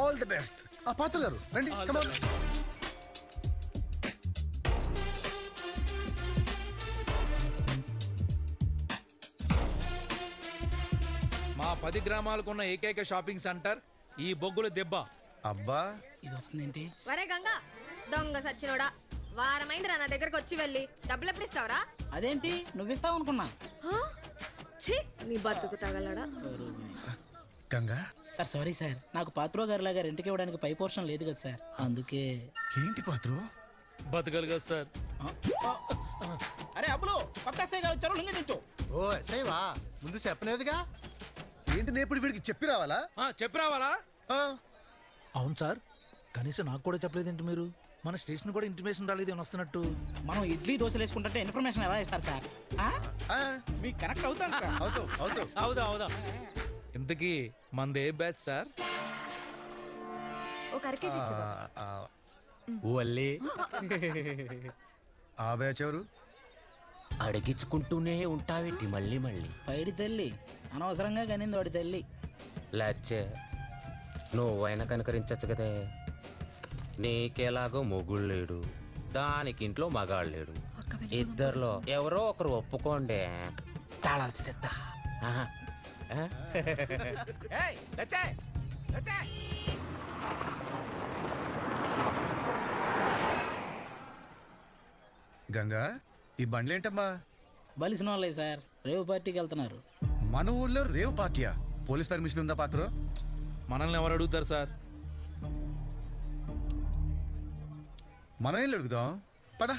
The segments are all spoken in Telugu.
All the best. పాత్ర గారు రండి. మా 10 గ్రామాలకున్న ఏకైక షాపింగ్ సెంటర్ ఈ బొగ్గుల దెబ్బ. అబ్బా ఇది వస్తుందేంటి? వరే గంగా దొంగ సచ్చినోడా, వారమైందిరా నా దగ్గరకు వచ్చి వెళ్ళి డబ్బులు ఎప్పుడు ఇస్తావరా? అదేంటి నువ్విస్తావు అనుకున్నా. నీ బతుకు తగలడా. గంగా సార్ సారీ సార్, నాకు పాత్రో గారి లాగా రెంట్కి ఇవ్వడానికి పై పోర్షన్ లేదు కదా సార్, అందుకే. ఏంటి పాత్ర? బతకలు కదా సార్. అరే అబ్బులు, కొత్త ఎస్ఐ గారు వచ్చారు, లుంగి దించు. ఓ ఎస్ఐవా, ముందు చెప్పలేదుగా. ఏంటి నేను ఇప్పుడు వీడికి చెప్పి రావాలా? చెప్పి రావాలా? అవును సార్, కనీసం నాకు కూడా చెప్పలేదేంటి మీరు? మన స్టేషన్ కూడా ఇంటిమేషన్ రాలేదు అని వస్తున్నట్టు. మనం ఇడ్లీ దోశలు వేసుకుంటే ఇన్ఫర్మేషన్ ఎలా ఇస్తారు సార్? మీకు కనెక్ట్ అవుతాను సార్. అవుదా అవుదా. ఇంతకీ మందే బ్యాచ్ సార్? ఒక అరకేజీ ఆ బ్యాచ్ ఎవరు? అడిగించుకుంటూనే ఉంటావేటి మళ్ళీ మళ్ళీ. పైడి తల్లి అనవసరంగా కనింది వాడి తల్లి. లేచే నువ్వైనా కనుకరించచ్చు కదే. నీకేలాగో మొగుడు లేడు, దానికి ఇంట్లో మగాడు లేడు. ఇద్దరిలో ఎవరో ఒకరు ఒప్పుకోండి. తాళాలు తీసేద్దా. గంగా ఈ బండ్లేంటమ్మా? బలిసిన వాళ్ళే సార్, రేవు పార్టీకి వెళ్తున్నారు. మన ఊళ్ళో రేవు పార్టీయా? పోలీస్ పర్మిషన్ ఉందా పాత్ర? మనల్ని ఎవరు అడుగుతారు సార్? మనం ఏం అడుగుదాం పదా.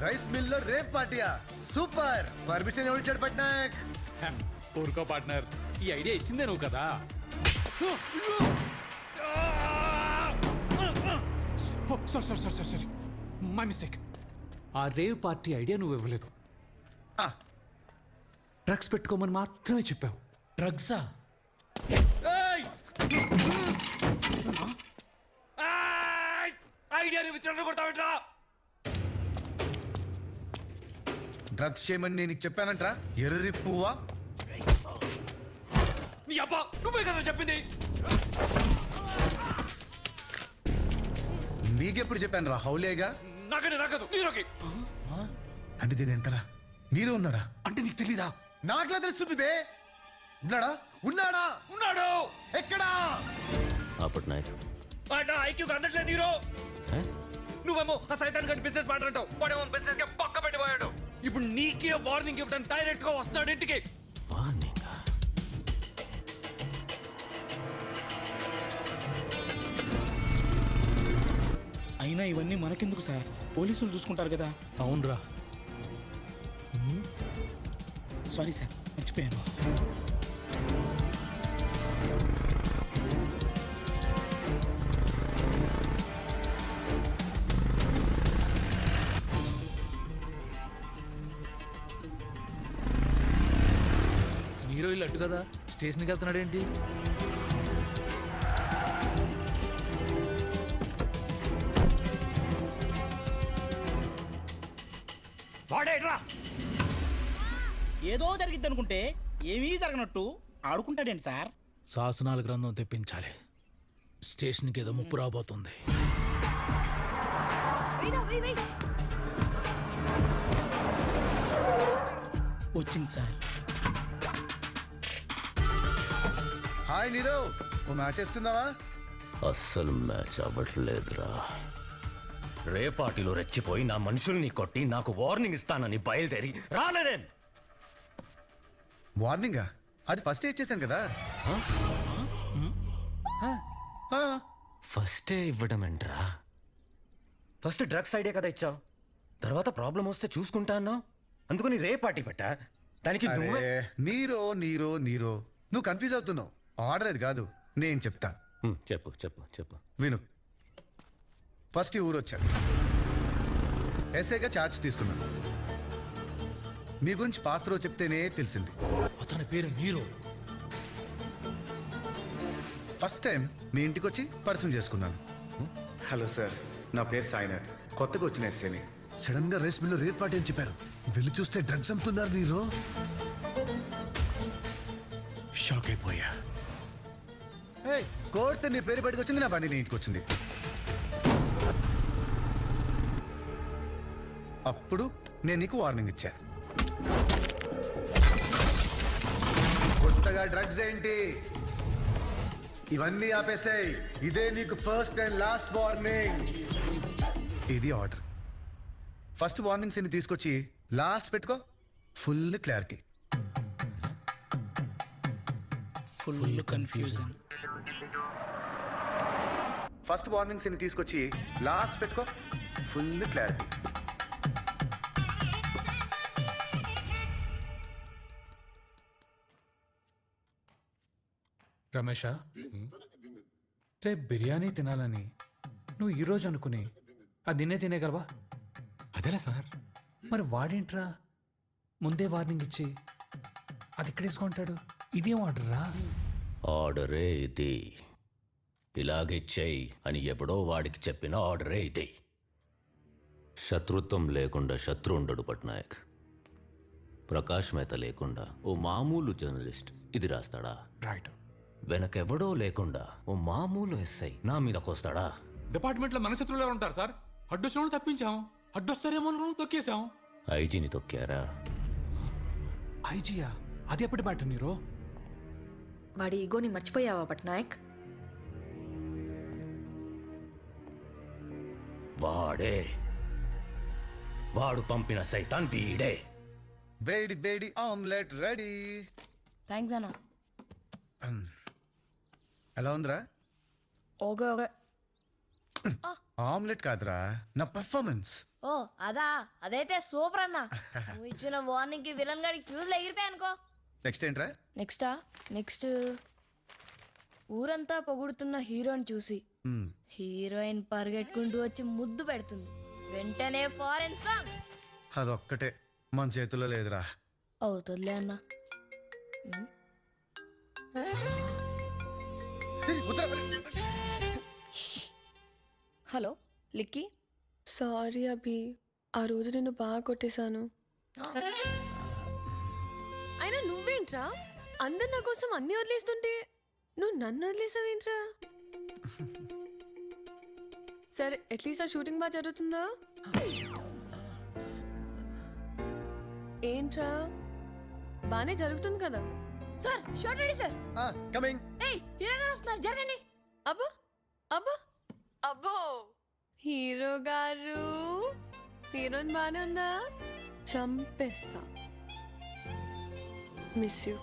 రైస్ మిల్ లో రేప్ పార్టీయా? సూపర్. పర్మిషన్ ఎవరు ఇచ్చాడు పట్నాయక్? ఊరుకో పార్ట్నర్, ఈ ఐడియా ఇచ్చిందే నువ్వు కదా. Sorry my mistake. ఆ రేవ్ పార్టీ ఐడియా నువ్వు ఇవ్వలేదు, డ్రగ్స్ పెట్టుకోమని మాత్రమే చెప్పావు. డ్రగ్సా? ఐడియా కొడతావేట్రా? డ్రగ్స్ చేయమని నేను చెప్పానంట్రా ఎర్రి పువ్వా? నీ అబ్బా నువ్వే కదా చెప్పింది. నీకెప్పుడు చెప్పాను రా హౌలేగా? నాకనే నాకదు నీరోకి. అంటే దీని వెనకరా నీలో ఉన్నాడా? అంటే నీకు తెలీదా? నాకులా తెలుస్తుంది బే. ఉన్నాడా? ఉన్నాడా? ఉన్నాడు. ఎక్కడా? అప్పుడు నాయకు ఐక్యూకి అందట్లేదు హీరో. నువ్వేమో ఆ సైతాన్ గడి బిజినెస్ మాట్లాడతావు, వాడేమో బిజినెస్ కి పక్క పెట్టిపోయాడు. ఇప్పుడు నీకే వార్నింగ్ ఇవ్వడానికి డైరెక్ట్ గా వస్తాడు ఇంటికి. అయినా ఇవన్నీ మనకెందుకు సార్, పోలీసులు చూసుకుంటారు కదా. అవునరా. సారీ సార్, మర్చిపోయాను. హీరో ఇల్లు అట్టు కదా, స్టేషన్కి వెళ్తున్నాడు ఏంటి? ఏదో జరిగిద్ది అనుకుంటే ఏమీ జరగనట్టు ఆడుకుంటాడేంటి సార్? శాసనాల గ్రంథం తెప్పించాలి, స్టేషన్కి ఏదో ముప్పు రాబోతుంది. వచ్చింది సార్. హాయ్ నీరో, ఓ మ్యాచ్ వేస్తున్నావా? అస్సలు మ్యాచ్ అవ్వట్లేదురా. రే పార్టీలో రెచ్చిపోయి నా మనుషుల్ని కొట్టి నాకు వార్నింగ్ ఇస్తానని బయలుదేరి రాలేదే. వార్నింగా? అది ఫస్ట్ ఇచ్చేసాను కదా. ఫస్టే ఇవ్వడం ఏంట్రా? ఫస్ట్ డ్రగ్స్ ఐడియా కదా ఇచ్చావు, తర్వాత ప్రాబ్లం వస్తే చూసుకుంటా అన్నావు, అందుకని రే పార్టీ పెట్టా. దానికి నీరో నీరో నీరో నువ్వు కన్ఫ్యూజ్ అవుతున్నావు. ఆర్డర్ అది కాదు, నేను చెప్తా. చెప్పు చెప్పు చెప్పు. విను. ఫస్ట్ ఈ ఊరు వచ్చా, ఎస్ఐగా ఛార్జ్ తీసుకున్నాను. మీ గురించి పాత్ర చెప్తేనే తెలిసింది. అతని పేరు నీరో. ఫస్ట్ టైం మీ ఇంటికి వచ్చి పరిచయం చేసుకున్నాను. హలో సార్, నా పేరు సాయినాథ్, కొత్తగా వచ్చిన ఎస్ఏని. సడన్ గా రేస్ మిల్లో రేట్ పార్టీ అని చెప్పారు. వెళ్ళి చూస్తే డ్రగ్స్ అమ్ముతున్నారు. నీరో షాక్ అయిపోయా. కోర్టు నీ పేరు బయటకు వచ్చింది, నా బండి నీ ఇంటికి వచ్చింది. అప్పుడు నేను నీకు వార్నింగ్ ఇచ్చా. కొత్తగా డ్రగ్స్ ఏంటి, ఇవన్నీ ఆపేసాయి. ఇదే నీకు ఫస్ట్ అండ్ లాస్ట్ వార్నింగ్. ఇది ఆర్డర్. ఫస్ట్ వార్నింగ్స్ ఎన్ని తీసుకొచ్చి లాస్ట్ పెట్టుకో. Full clarity. Full confusion. First warnings ఎన్ని తీసుకొచ్చి లాస్ట్ పెట్టుకో. Full clarity. రమేష, రేపు బిర్యానీ తినాలని నువ్వు ఈరోజు అనుకుని అది నిన్నే తినేగలవా? అదేలా సార్? మరి వాడేంట్రా ముందే వార్నింగ్ ఇచ్చి అది ఇక్కడేసుకుంటాడు? ఇదేం ఆర్డర్రా? ఆర్డరే ఇది. ఇలాగే చెయ్యి అని ఎప్పుడో వాడికి చెప్పిన ఆర్డరే ఇది. శత్రుత్వం లేకుండా శత్రు ఉండడు పట్నాయక్. ప్రకాష్ మేత లేకుండా ఓ మామూలు జర్నలిస్ట్ ఇది రాస్తాడా? రైట్. వెనకెవడో లేకుండా ఓ మామూలు ఎస్ఐ నా మీదకొస్తాడా? డిపార్ట్మెంట్లో మన శత్రువులు ఎవరు ఉంటారు సార్? అడ్డొచ్చిన తప్పించాం, అడ్డొస్తారేమో తొక్కేశాం. ఐజీని తొక్కారా? ఐజియా? అది ఎప్పటి మాట నీరో? వాడి ఈగోని మర్చిపోయావా పట్నాయక్? వాడే, వాడు పంపిన సైతాన్ వీడే. వేడి వేడి ఆమ్లెట్ రెడీ. థ్యాంక్స్ అన్న. ఎలా ఉందిరా? Okay okay. ఆమ్లెట్ కాదురా, నా పర్ఫార్మెన్స్. ఓ అదా, అదైతే సూపర్ అన్న. నువ్వు ఇచ్చిన వార్నింగ్ కి విలన్ గాడికి ఫ్యూజ్ ఎగిరిపోయా అనుకో. నెక్స్ట్ ఏంట్రా? నెక్స్ట్ ఊరంతా పొగుడుతున్న హీరోని చూసి హీరోయిన్ పరిగెట్టుకుంటూ వచ్చి ముద్దు పెడుతుంది. వెంటనే ఫారెన్ సాంగ్. అదొక్కటే మన చేతుల్లో లేదురా. అవుతుందిలే అన్న. హలో లిక్కీ. సారీ అభి, ఆ రోజు నిన్ను బాగా కొట్టేశాను. అయినా నువ్వేంట్రా అందరు నా కోసం అన్ని వదిలేస్తుంటే నువ్వు నన్ను వదిలేసావేంట్రా? సరే, అట్లీస్ట్ ఆ షూటింగ్ బాగా జరుగుతుందా? ఏంట్రా బానే జరుగుతుంది కదా? Sir short ready sir. Coming. ఏయ్ హీరో గారు వస్తున్నారు, జరగండి. అబ్బో అబ్బో అబ్బో, హీరో గారు. హీరోయిన్ బానే ఉందా? చంపేస్తా. Miss you.